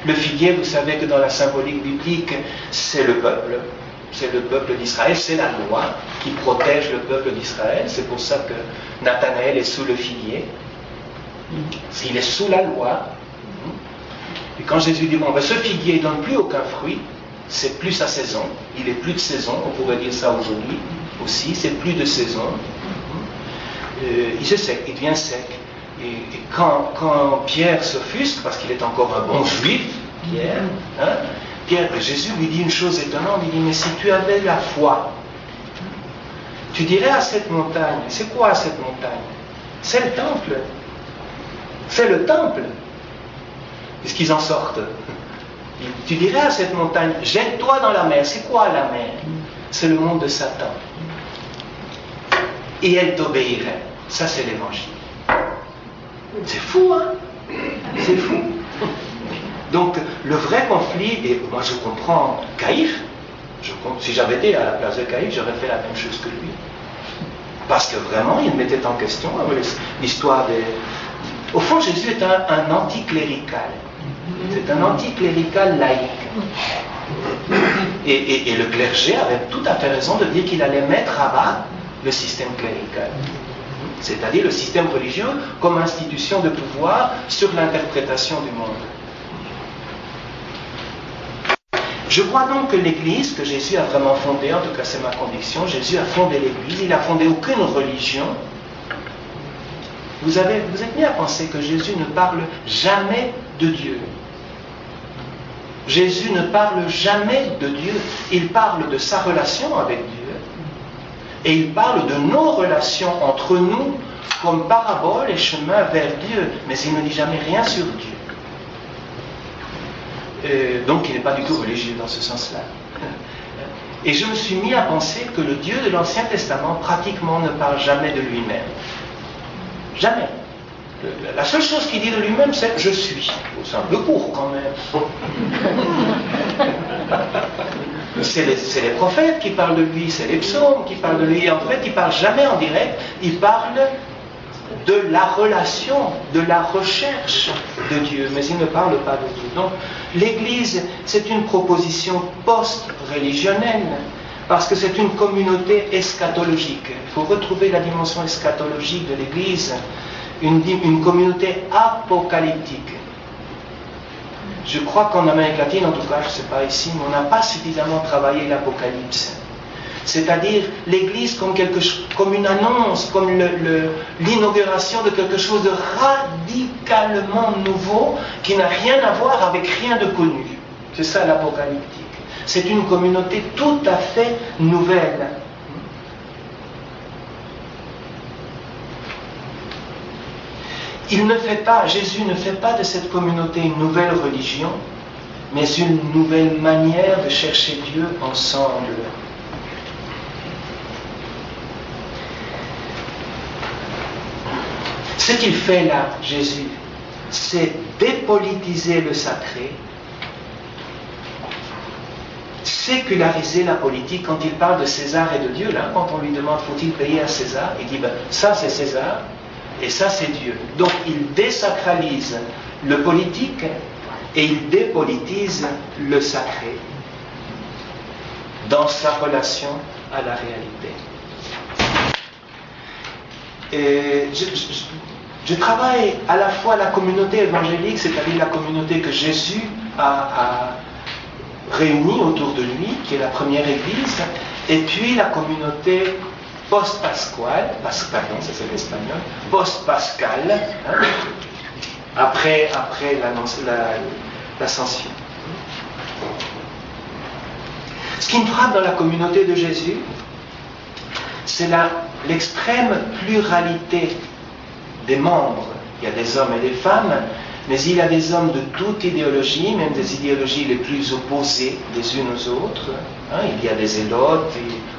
Le figuier, vous savez que dans la symbolique biblique, c'est le peuple. C'est le peuple d'Israël, c'est la loi qui protège le peuple d'Israël. C'est pour ça que Nathanaël est sous le figuier. Il est sous la loi. Et quand Jésus dit, bon, ben, ce figuier ne donne plus aucun fruit, c'est plus sa saison. Il est plus de saison, on pourrait dire ça aujourd'hui aussi, c'est plus de saison. Il se sec, il devient sec. Et quand Pierre s'offusque, parce qu'il est encore un bon juif, Pierre, Jésus lui dit une chose étonnante, il dit, mais si tu avais la foi, tu dirais à cette montagne, c'est quoi cette montagne? C'est le temple. C'est le temple. Est-ce qu'ils en sortent? Tu dirais à cette montagne, jette-toi dans la mer. C'est quoi la mer? C'est le monde de Satan. Et elle t'obéirait. Ça, c'est l'évangile. C'est fou, hein? C'est fou. Donc, le vrai conflit, et moi je comprends Caïphe, si j'avais été à la place de Caïphe, j'aurais fait la même chose que lui. Parce que vraiment, il mettait en question l'histoire des... Au fond, Jésus est un anticlérical. C'est un anticlérical laïque. Et le clergé avait tout à fait raison de dire qu'il allait mettre à bas le système clérical. C'est-à-dire le système religieux comme institution de pouvoir sur l'interprétation du monde. Je crois donc que l'Église que Jésus a vraiment fondée, en tout cas c'est ma conviction, Jésus a fondé l'Église, il n'a fondé aucune religion. Vous êtes mis à penser que Jésus ne parle jamais de Dieu. Jésus ne parle jamais de Dieu. Il parle de sa relation avec Dieu. Et il parle de nos relations entre nous comme parabole et chemin vers Dieu. Mais il ne dit jamais rien sur Dieu. Donc il n'est pas du tout religieux dans ce sens-là. Et je me suis mis à penser que le Dieu de l'Ancien Testament pratiquement ne parle jamais de lui-même. Jamais. La seule chose qu'il dit de lui-même, c'est « je suis ». C'est un peu court quand même. C'est les prophètes qui parlent de lui, c'est les psaumes qui parlent de lui. Et en fait, il ne parle jamais en direct, il parle de la relation, de la recherche de Dieu, mais il ne parle pas de Dieu. Donc, l'Église, c'est une proposition post-religionnelle, parce que c'est une communauté eschatologique. Il faut retrouver la dimension eschatologique de l'Église, une communauté apocalyptique. Je crois qu'en Amérique latine, en tout cas, je ne sais pas ici, mais on n'a pas suffisamment travaillé l'Apocalypse. C'est-à-dire l'Église comme une annonce, comme l'inauguration de quelque chose de radicalement nouveau qui n'a rien à voir avec rien de connu. C'est ça l'apocalyptique. C'est une communauté tout à fait nouvelle. Jésus ne fait pas de cette communauté une nouvelle religion, mais une nouvelle manière de chercher Dieu ensemble. Ce qu'il fait là, Jésus, c'est dépolitiser le sacré, séculariser la politique. Quand il parle de César et de Dieu, là, quand on lui demande faut-il payer à César, il dit ça c'est César et ça c'est Dieu. Donc il désacralise le politique et il dépolitise le sacré dans sa relation à la réalité. Et je travaille à la fois la communauté évangélique, c'est-à-dire la communauté que Jésus a réunie autour de lui, qui est la première église, et puis la communauté post-pascale, pardon, ça c'est l'espagnol, post-pascale, hein, après l'ascension. Ce qui me frappe dans la communauté de Jésus, c'est l'extrême pluralité des membres. Il y a des hommes et des femmes, mais il y a des hommes de toute idéologie, même des idéologies les plus opposées les unes aux autres. Hein, il y a des zélotes,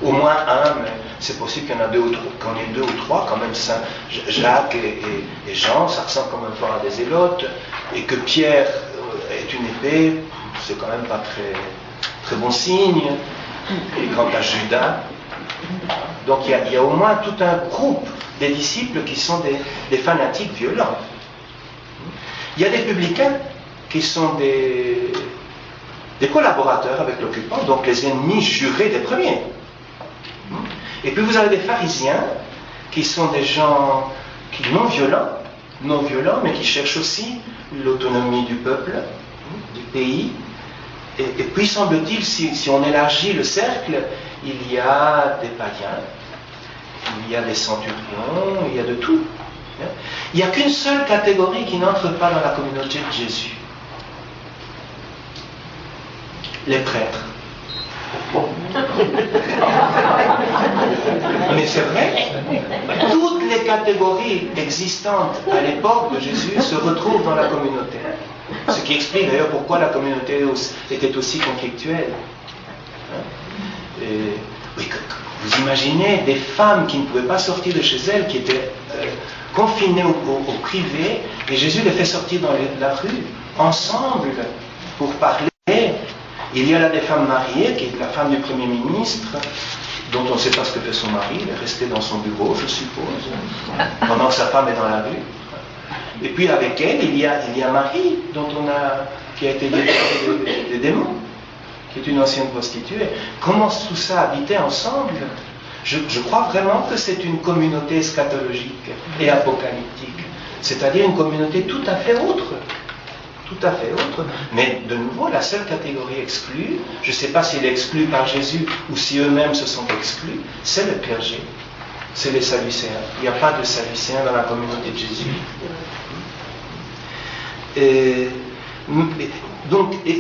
au moins un, mais c'est possible qu'il y en a qu'on ait deux ou trois, quand même Saint Jacques et Jean, ça ressemble quand même pas à des zélotes, et que Pierre est une épée, c'est quand même pas très, très bon signe. Et quant à Judas, donc il y a au moins tout un groupe des disciples qui sont des fanatiques violents. Il y a des publicains, qui sont des collaborateurs avec l'occupant, donc les ennemis jurés des premiers. Et puis vous avez des pharisiens qui sont des gens qui non violents, mais qui cherchent aussi l'autonomie du peuple, du pays. Et puis semble-t-il, si on élargit le cercle, il y a des païens, il y a des centurions, il y a de tout. Il n'y a qu'une seule catégorie qui n'entre pas dans la communauté de Jésus. Les prêtres. Mais c'est vrai, toutes les catégories existantes à l'époque de Jésus se retrouvent dans la communauté. Ce qui explique d'ailleurs pourquoi la communauté était aussi conflictuelle. Oui, vous imaginez des femmes qui ne pouvaient pas sortir de chez elles, qui étaient confinées au privé, et Jésus les fait sortir dans la rue, ensemble, pour parler. Il y a là des femmes mariées, qui est la femme du Premier ministre, dont on ne sait pas ce que fait son mari, il est resté dans son bureau, je suppose, pendant que sa femme est dans la rue. Et puis avec elle, il y a Marie, qui a été libérée des démons, qui est une ancienne prostituée. Comment tout ça habitait ensemble? Je crois vraiment que c'est une communauté eschatologique et apocalyptique, c'est-à-dire une communauté tout à fait autre. Tout à fait autre. Mais de nouveau, la seule catégorie exclue, je ne sais pas s'il est exclu par Jésus ou si eux-mêmes se sont exclus, c'est le clergé, c'est les Sadducéens. Il n'y a pas de Sadducéens dans la communauté de Jésus. Et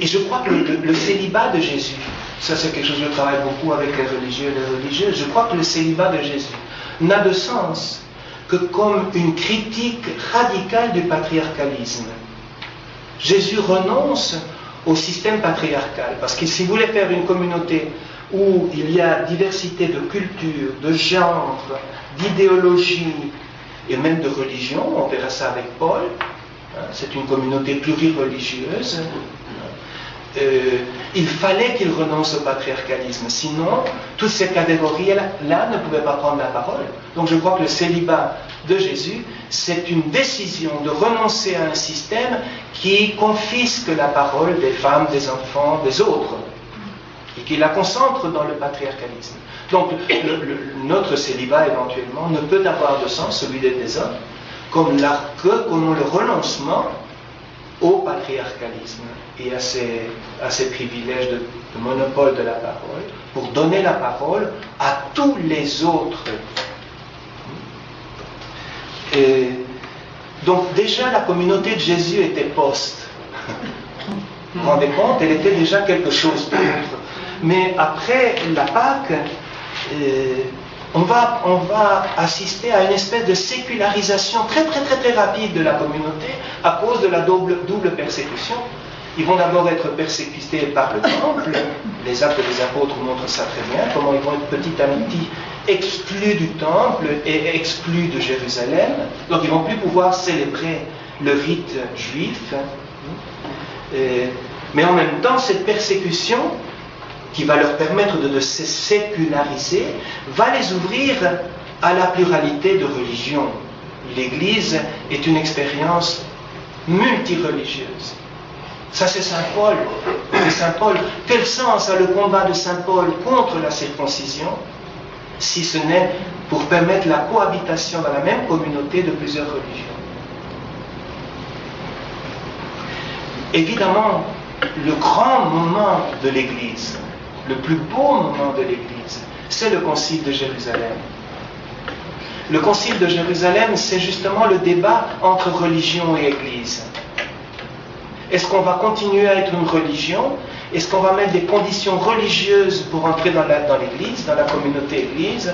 je crois que le célibat de Jésus, ça c'est quelque chose que je travaille beaucoup avec les religieux et les religieuses, je crois que le célibat de Jésus n'a de sens que comme une critique radicale du patriarcalisme. Jésus renonce au système patriarcal, parce que s'il voulait faire une communauté où il y a diversité de culture, de genre, d'idéologie et même de religion, on verra ça avec Paul, c'est une communauté plurireligieuse, il fallait qu'il renonce au patriarcalisme, sinon toutes ces catégories-là ne pouvaient pas prendre la parole. Donc je crois que le célibat de Jésus, c'est une décision de renoncer à un système qui confisque la parole des femmes, des enfants, des autres, et qui la concentre dans le patriarcalisme. Donc notre célibat éventuellement ne peut avoir de sens, celui des hommes, comme le renoncement au patriarcalisme et à ces privilèges de monopole de la parole, pour donner la parole à tous les autres. Et donc déjà la communauté de Jésus était post. Vous vous rendez compte, elle était déjà quelque chose d'autre. Mais après la Pâque, on va assister à une espèce de sécularisation très rapide de la communauté à cause de la double persécution. Ils vont d'abord être persécutés par le temple, les actes des apôtres montrent ça très bien, comment ils vont être petit à petit exclus du temple et exclus de Jérusalem, donc ils ne vont plus pouvoir célébrer le rite juif. Mais en même temps, cette persécution qui va leur permettre de se séculariser, va les ouvrir à la pluralité de religions. L'Église est une expérience multireligieuse. Ça c'est Saint Paul. C'est Saint Paul. Quel sens a le combat de Saint Paul contre la circoncision, si ce n'est pour permettre la cohabitation dans la même communauté de plusieurs religions? Évidemment, le grand moment de l'Église, le plus beau moment de l'Église, c'est le Concile de Jérusalem. Le Concile de Jérusalem, c'est justement le débat entre religion et Église. Est-ce qu'on va continuer à être une religion? Est-ce qu'on va mettre des conditions religieuses pour entrer dans l'Église, dans la communauté Église?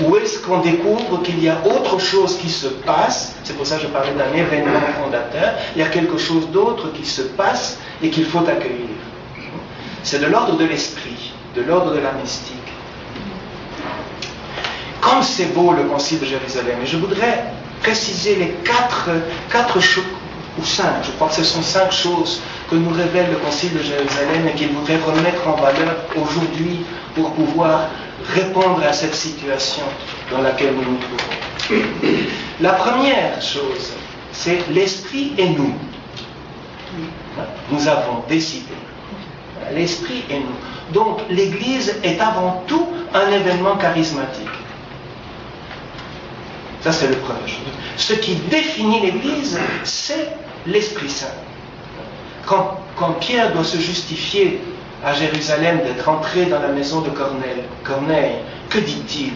Ou est-ce qu'on découvre qu'il y a autre chose qui se passe? C'est pour ça que je parlais d'un événement fondateur. Il y a quelque chose d'autre qui se passe et qu'il faut accueillir. C'est de l'ordre de l'esprit, de l'ordre de la mystique. Comme c'est beau le Concile de Jérusalem, et je voudrais préciser les quatre choses, ou 5, je crois que ce sont 5 choses que nous révèle le Concile de Jérusalem et qu'il voudrait remettre en valeur aujourd'hui pour pouvoir répondre à cette situation dans laquelle nous nous trouvons. La première chose, c'est l'esprit et nous. Nous avons décidé. L'Esprit et nous. Donc l'Église est avant tout un événement charismatique. Ça, c'est le premier chose. Ce qui définit l'Église, c'est l'Esprit Saint. Quand Pierre doit se justifier à Jérusalem d'être entré dans la maison de Corneille, que dit-il?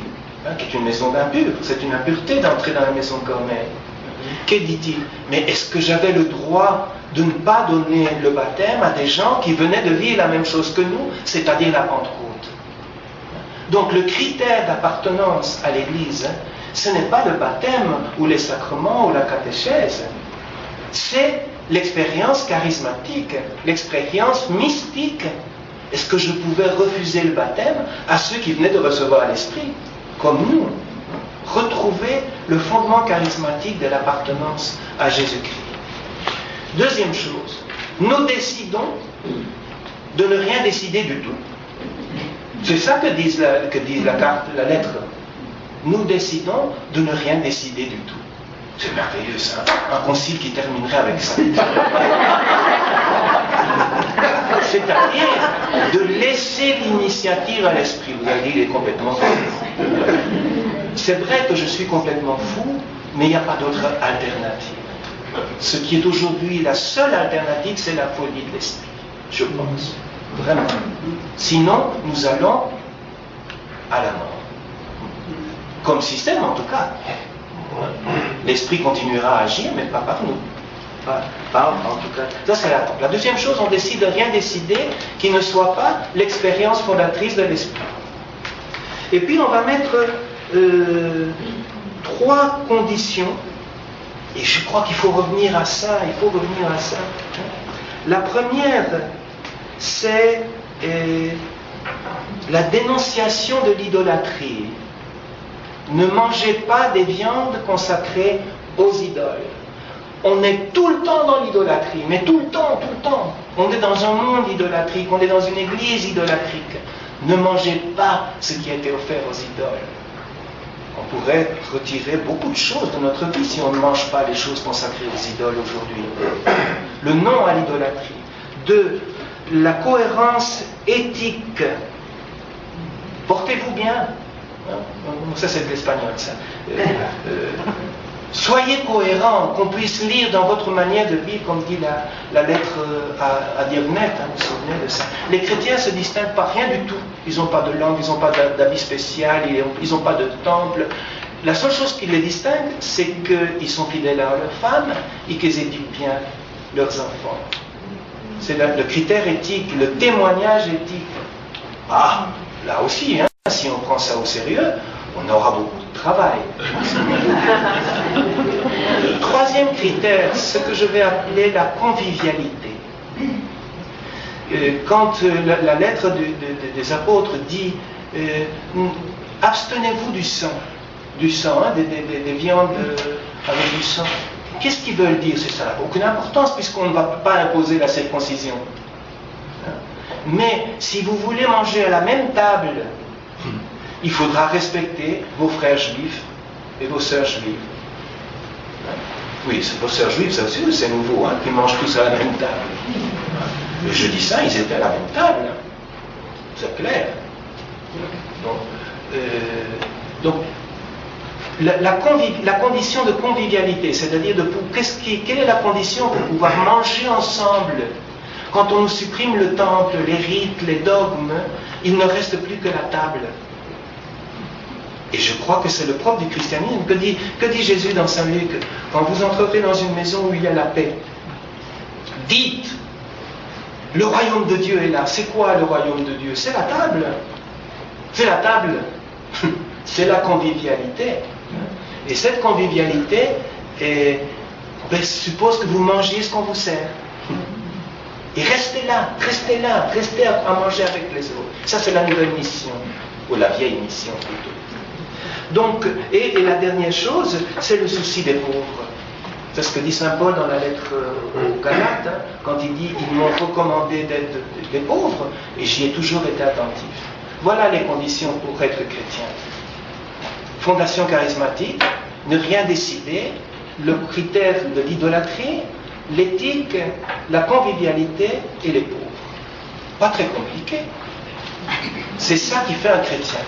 Qui est une maison d'impure. C'est une impureté d'entrer dans la maison de Corneille. Que dit-il? Mais est-ce que j'avais le droit de ne pas donner le baptême à des gens qui venaient de vivre la même chose que nous, c'est-à-dire la Pentecôte? Donc le critère d'appartenance à l'Église, ce n'est pas le baptême ou les sacrements ou la catéchèse, c'est l'expérience charismatique, l'expérience mystique. Est-ce que je pouvais refuser le baptême à ceux qui venaient de recevoir l'Esprit, comme nous? Retrouver le fondement charismatique de l'appartenance à Jésus-Christ. Deuxième chose, nous décidons de ne rien décider du tout. C'est ça que dit la lettre. Nous décidons de ne rien décider du tout. C'est merveilleux ça, un concile qui terminerait avec ça. C'est-à-dire de laisser l'initiative à l'Esprit. Vous avez dit, il est complètement fou. C'est vrai que je suis complètement fou, mais il n'y a pas d'autre alternative. Ce qui est aujourd'hui la seule alternative, c'est la folie de l'Esprit, je pense. Vraiment. Sinon, nous allons à la mort. Comme système, en tout cas. L'Esprit continuera à agir, mais pas par nous. Pas en tout cas. Ça, c'est la deuxième chose, on décide de rien décider qui ne soit pas l'expérience fondatrice de l'Esprit. Et puis, on va mettre 3 conditions. Et je crois qu'il faut revenir à ça, La première, c'est la dénonciation de l'idolâtrie. Ne mangez pas des viandes consacrées aux idoles. On est tout le temps dans l'idolâtrie, mais tout le temps. On est dans un monde idolâtrique, on est dans une église idolâtrique. Ne mangez pas ce qui a été offert aux idoles. On pourrait retirer beaucoup de choses de notre vie si on ne mange pas les choses consacrées aux idoles aujourd'hui. Le non à l'idolâtrie. 2. La cohérence éthique. Portez-vous bien. Ça, c'est de l'espagnol, ça. Soyez cohérents, qu'on puisse lire dans votre manière de vivre, comme dit la lettre à Diognet, vous vous souvenez de ça. Les chrétiens ne se distinguent par rien du tout. Ils n'ont pas de langue, ils n'ont pas d'habit spécial, ils n'ont pas de temple. La seule chose qui les distingue, c'est qu'ils sont fidèles à leurs femmes et qu'ils éduquent bien leurs enfants. C'est le critère éthique, le témoignage éthique. Ah, là aussi, si on prend ça au sérieux, on aura beaucoup de travail. Le 3e critère, ce que je vais appeler la convivialité. Quand la lettre des apôtres dit abstenez-vous du sang, des viandes avec du sang. Qu'est-ce qu'ils veulent dire? Ça n'a aucune importance puisqu'on ne va pas imposer la circoncision. Mais si vous voulez manger à la même table, il faudra respecter vos frères juifs et vos sœurs juives. Oui, vos sœurs juives, ça aussi, c'est nouveau, qui mangent tous à la même table. Le jeudi saint, ils étaient à la même table. C'est clair. Donc la condition de convivialité, c'est-à-dire quelle est la condition pour pouvoir manger ensemble? Quand on nous supprime le temple, les rites, les dogmes, il ne reste plus que la table. Et je crois que c'est le propre du christianisme. Que dit Jésus dans Saint Luc? Quand vous entrerez dans une maison où il y a la paix, dites, le royaume de Dieu est là. C'est quoi le royaume de Dieu? C'est la table. C'est la table. C'est la convivialité. Et cette convivialité suppose que vous mangiez ce qu'on vous sert. Et restez là, restez à manger avec les autres. Ça, c'est la nouvelle mission, ou la vieille mission plutôt. Donc, et la dernière chose, c'est le souci des pauvres. C'est ce que dit Saint Paul dans la lettre aux Galates, quand il dit « Ils m'ont recommandé d'être des pauvres, et j'y ai toujours été attentif. » Voilà les conditions pour être chrétien. Fondation charismatique, ne rien décider, le critère de l'idolâtrie, l'éthique, la convivialité et les pauvres. Pas très compliqué. C'est ça qui fait un chrétien.